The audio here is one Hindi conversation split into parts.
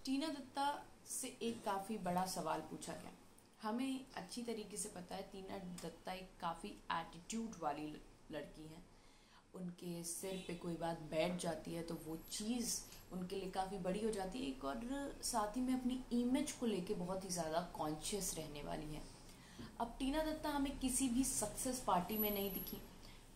टीना दत्ता से एक काफ़ी बड़ा सवाल पूछा गया। हमें अच्छी तरीके से पता है टीना दत्ता एक काफ़ी एटीट्यूड वाली लड़की है। उनके सिर पे कोई बात बैठ जाती है तो वो चीज़ उनके लिए काफ़ी बड़ी हो जाती है। एक और साथ ही में अपनी इमेज को लेके बहुत ही ज़्यादा कॉन्शियस रहने वाली है। अब टीना दत्ता हमें किसी भी सक्सेस पार्टी में नहीं दिखी,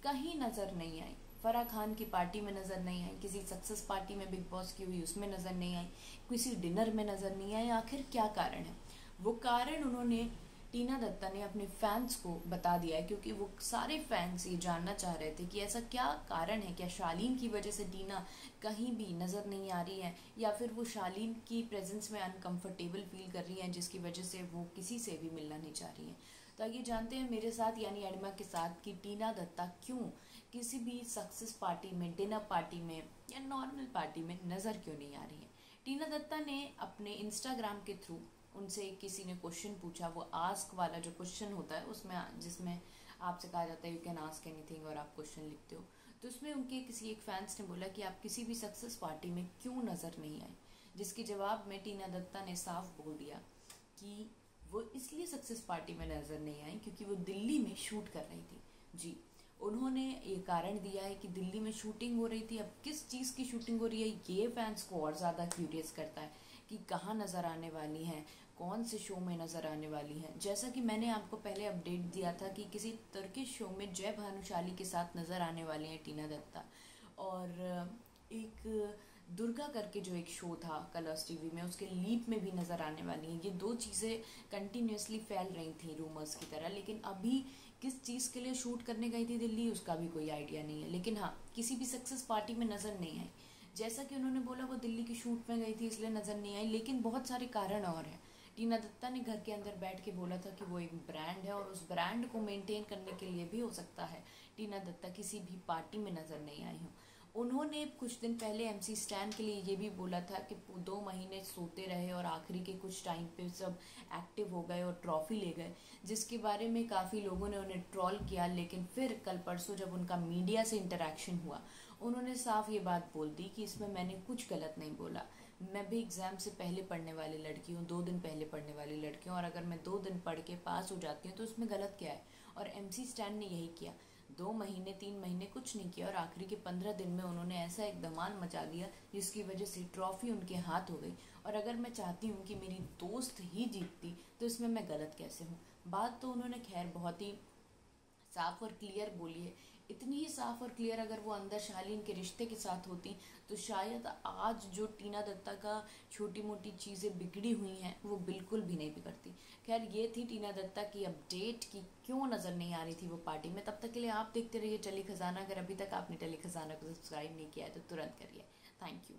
कहीं नज़र नहीं आई। फराह खान की पार्टी में नज़र नहीं आई, किसी सक्सेस पार्टी में बिग बॉस की हुई उसमें नज़र नहीं आई, किसी डिनर में नज़र नहीं आई। आखिर क्या कारण है? वो कारण उन्होंने टीना दत्ता ने अपने फैंस को बता दिया है, क्योंकि वो सारे फैंस ये जानना चाह रहे थे कि ऐसा क्या कारण है। क्या शालीन की वजह से टीना कहीं भी नज़र नहीं आ रही है, या फिर वो शालीन की प्रेजेंस में अनकंफर्टेबल फील कर रही हैं जिसकी वजह से वो किसी से भी मिलना नहीं चाह रही हैं। तो आइए जानते हैं मेरे साथ यानी एडमा के साथ कि टीना दत्ता क्यों किसी भी सक्सेस पार्टी में, डिनर पार्टी में या नॉर्मल पार्टी में नज़र क्यों नहीं आ रही है। टीना दत्ता ने अपने इंस्टाग्राम के थ्रू उनसे किसी ने क्वेश्चन पूछा, वो आस्क वाला जो क्वेश्चन होता है उसमें, जिसमें आपसे कहा जाता है यू कैन आस्क एनीथिंग और आप क्वेश्चन लिखते हो, तो उसमें उनके किसी एक फैंस ने बोला कि आप किसी भी सक्सेस पार्टी में क्यों नज़र नहीं आए, जिसके जवाब में टीना दत्ता ने साफ बोल दिया कि वो इसलिए सक्सेस पार्टी में नज़र नहीं आई क्योंकि वो दिल्ली में शूट कर रही थी। जी, उन्होंने ये कारण दिया है कि दिल्ली में शूटिंग हो रही थी। अब किस चीज़ की शूटिंग हो रही है ये फैंस को और ज़्यादा क्यूरियस करता है कि कहाँ नज़र आने वाली हैं, कौन से शो में नज़र आने वाली हैं। जैसा कि मैंने आपको पहले अपडेट दिया था कि किसी तुर्किश शो में जय भानुशाली के साथ नज़र आने वाली हैं टीना दत्ता, और एक दुर्गा करके जो एक शो था कलर्स टीवी में, उसके लीप में भी नज़र आने वाली हैं। ये दो चीज़ें कंटिन्यूसली फैल रही थी रूमर्स की तरह, लेकिन अभी किस चीज़ के लिए शूट करने गई थी दिल्ली उसका भी कोई आइडिया नहीं है। लेकिन हाँ, किसी भी सक्सेस पार्टी में नज़र नहीं आई। जैसा कि उन्होंने बोला वो दिल्ली की शूट में गई थी इसलिए नज़र नहीं आई, लेकिन बहुत सारे कारण और हैं। टीना दत्ता ने घर के अंदर बैठ के बोला था कि वो एक ब्रांड है और उस ब्रांड को मेंटेन करने के लिए भी हो सकता है टीना दत्ता किसी भी पार्टी में नज़र नहीं आई हो। उन्होंने कुछ दिन पहले एमसी स्टैन के लिए ये भी बोला था कि 2 महीने सोते रहे और आखिरी के कुछ टाइम पे सब एक्टिव हो गए और ट्रॉफी ले गए, जिसके बारे में काफ़ी लोगों ने उन्हें ट्रोल किया। लेकिन फिर कल परसों जब उनका मीडिया से इंटरेक्शन हुआ, उन्होंने साफ ये बात बोल दी कि इसमें मैंने कुछ गलत नहीं बोला। मैं भी एग्ज़ाम से पहले पढ़ने वाली लड़की हूँ, 2 दिन पहले पढ़ने वाली लड़की हूँ, और अगर मैं 2 दिन पढ़ के पास हो जाती हूँ तो उसमें गलत क्या है। और एमसी स्टैन ने यही किया, 2 महीने 3 महीने कुछ नहीं किया और आखिरी के 15 दिन में उन्होंने ऐसा एक धमाल मचा दिया जिसकी वजह से ट्रॉफी उनके हाथ हो गई। और अगर मैं चाहती हूँ कि मेरी दोस्त ही जीतती तो इसमें मैं गलत कैसे हूँ। बात तो उन्होंने खैर बहुत ही साफ और क्लियर बोली है। इतनी ही साफ और क्लियर अगर वो अंदर शालीन के रिश्ते के साथ होती तो शायद आज जो टीना दत्ता का छोटी मोटी चीज़ें बिगड़ी हुई हैं वो बिल्कुल भी नहीं बिगड़ती। खैर, ये थी टीना दत्ता की अपडेट कि क्यों नज़र नहीं आ रही थी वो पार्टी में। तब तक के लिए आप देखते रहिए टली खजाना। अगर अभी तक आपने टली खजाना को सब्सक्राइब नहीं किया है तो तुरंत करिए। Thank you.